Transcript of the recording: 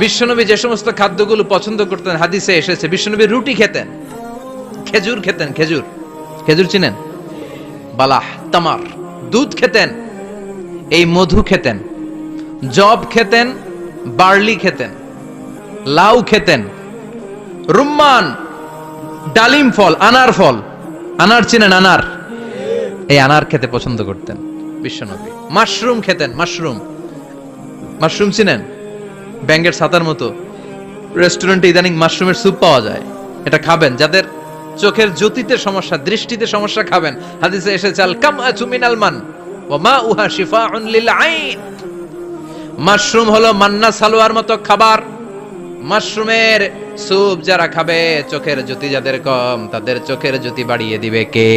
বিশ্বনবী যে সমস্ত খাদ্যগুলো পছন্দ করতেন হাদিসে এসেছে, বিশ্বনবী রুটি খেতেন, খেজুর খেতেন, খেজুর, খেজুর চিনেন, বালাহ, তামার, দুধ খেতেন, এই মধু খেতেন, জব খেতেন, বার্লি খেতেন, লাউ খেতেন, রুম্মান, ডালিম ফল, আনার ফল, আনার চিনেন, আনার, এই আনার খেতে পছন্দ করতেন বিশ্বনবী। মাশরুম খেতেন, মাশরুম, মাশরুম চিনেন, ব্যাঙ্গের ছাতার মতো, রেস্টুরেন্টে ইদানিং মাশরুমের স্যুপ পাওয়া যায়, এটা খাবেন। যাদের চোখের জ্যোতিতে সমস্যা, দৃষ্টিতে সমস্যা, খাবেন। হাদিসে এসেছে আল কামআতু মিনাল মান ওয়া মাউহা শিফাউন লিল আইন। মাশরুম হলো মান্না সালোয়ার মতো খাবার। মাশরুমের স্যুপ যারা খাবে, চোখের জ্যোতি যাদের কম, তাদের চোখের জ্যোতি বাড়িয়ে দিবে কে?